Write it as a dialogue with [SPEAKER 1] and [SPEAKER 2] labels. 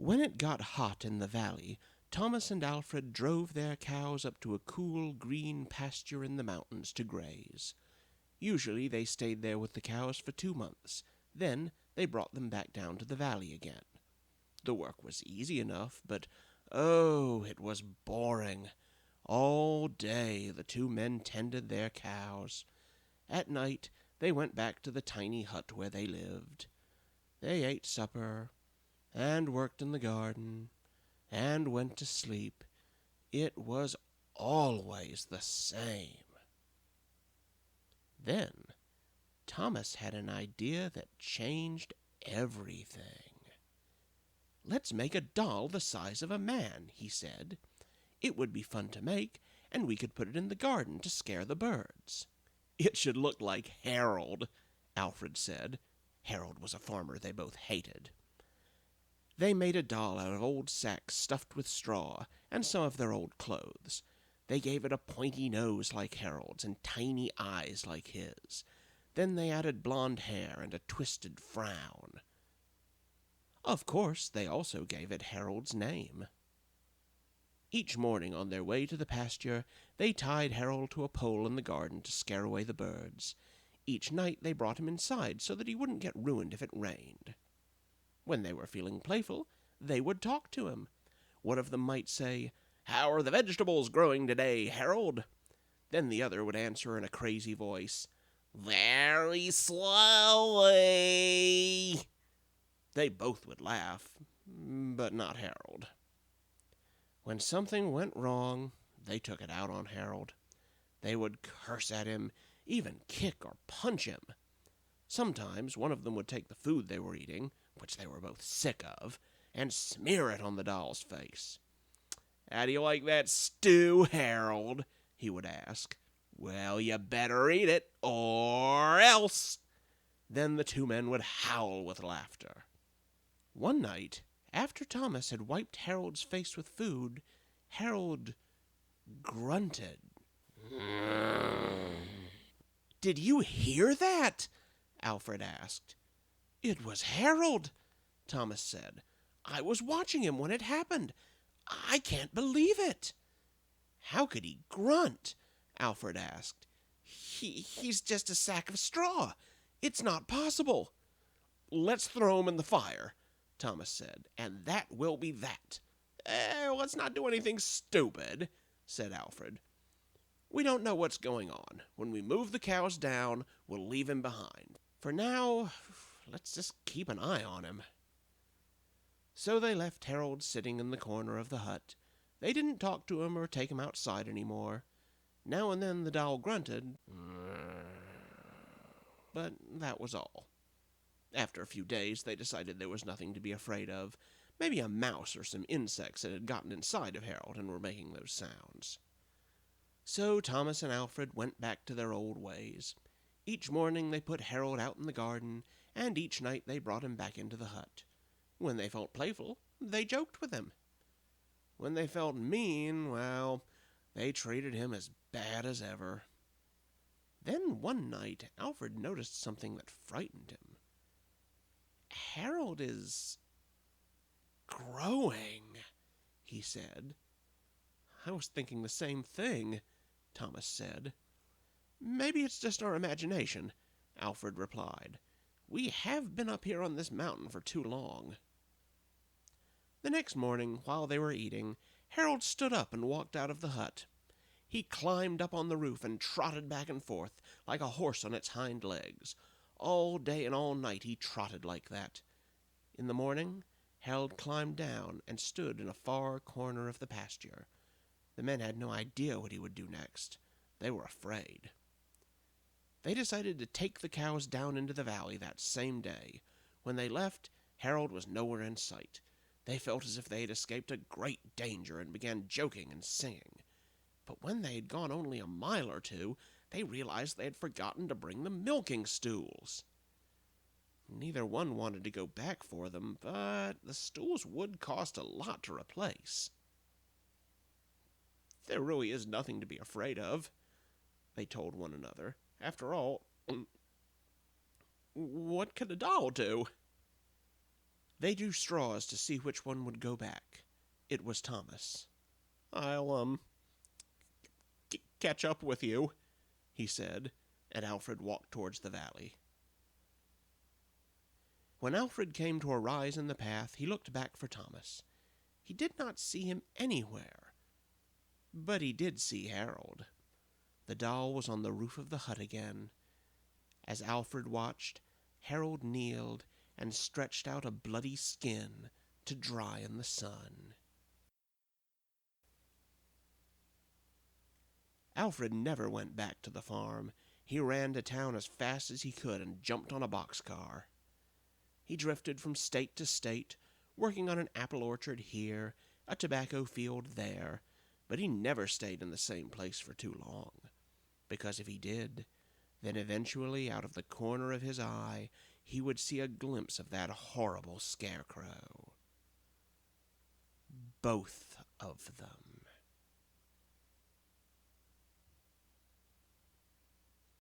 [SPEAKER 1] When it got hot in the valley, Thomas and Alfred drove their cows up to a cool, green pasture in the mountains to graze. Usually they stayed there with the cows for 2 months. Then they brought them back down to the valley again. The work was easy enough, but oh, it was boring. All day the two men tended their cows. At night they went back to the tiny hut where they lived. They ate supper, and worked in the garden, and went to sleep. It was always the same. Then Thomas had an idea that changed everything. "Let's make a doll the size of a man," he said. "It would be fun to make, and we could put it in the garden to scare the birds." "It should look like Harold," Alfred said. Harold was a farmer they both hated. They made a doll out of old sacks stuffed with straw and some of their old clothes. They gave it a pointy nose like Harold's and tiny eyes like his. Then they added blonde hair and a twisted frown. Of course, they also gave it Harold's name. Each morning on their way to the pasture, they tied Harold to a pole in the garden to scare away the birds. Each night they brought him inside so that he wouldn't get ruined if it rained. When they were feeling playful, they would talk to him. One of them might say, "How are the vegetables growing today, Harold?" Then the other would answer in a crazy voice, "Very slowly." They both would laugh, but not Harold. When something went wrong, they took it out on Harold. They would curse at him, even kick or punch him. Sometimes one of them would take the food they were eating, which they were both sick of, and smear it on the doll's face. "How do you like that stew, Harold?" he would ask. "Well, you better eat it, or else." Then the two men would howl with laughter. One night, after Thomas had wiped Harold's face with food, Harold grunted. "Did you hear that?" Alfred asked. "It was Harold," Thomas said. "I was watching him when it happened. I can't believe it." "How could he grunt?" Alfred asked. He's just a sack of straw. It's not possible." "Let's throw him in the fire," Thomas said, "and that will be that." Let's not do anything stupid," said Alfred. "We don't know what's going on. When we move the cows down, we'll leave him behind. For now, let's just keep an eye on him." So they left Harold sitting in the corner of the hut. They didn't talk to him or take him outside any more. Now and then the doll grunted, but that was all. After a few days, they decided there was nothing to be afraid of. Maybe a mouse or some insects that had gotten inside of Harold and were making those sounds. So Thomas and Alfred went back to their old ways. Each morning they put Harold out in the garden, and each night they brought him back into the hut. When they felt playful, they joked with him. When they felt mean, well, they treated him as bad as ever. Then one night, Alfred noticed something that frightened him. "Harold is growing," he said. "I was thinking the same thing," Thomas said. "Maybe it's just our imagination," Alfred replied. "We have been up here on this mountain for too long." The next morning, while they were eating, Harold stood up and walked out of the hut. He climbed up on the roof and trotted back and forth like a horse on its hind legs. All day and all night he trotted like that. In the morning, Harold climbed down and stood in a far corner of the pasture. The men had no idea what he would do next. They were afraid. They decided to take the cows down into the valley that same day. When they left, Harold was nowhere in sight. They felt as if they had escaped a great danger and began joking and singing. But when they had gone only a mile or two, they realized they had forgotten to bring the milking stools. Neither one wanted to go back for them, but the stools would cost a lot to replace. "There really is nothing to be afraid of," they told one another. "After all, what could a doll do?" They drew straws to see which one would go back. It was Thomas. "I'll, catch up with you," he said, and Alfred walked towards the valley. When Alfred came to a rise in the path, he looked back for Thomas. He did not see him anywhere, but he did see Harold. The doll was on the roof of the hut again. As Alfred watched, Harold kneeled and stretched out a bloody skin to dry in the sun. Alfred never went back to the farm. He ran to town as fast as he could and jumped on a boxcar. He drifted from state to state, working on an apple orchard here, a tobacco field there, but he never stayed in the same place for too long, because if he did, then eventually out of the corner of his eye he would see a glimpse of that horrible scarecrow. Both of them.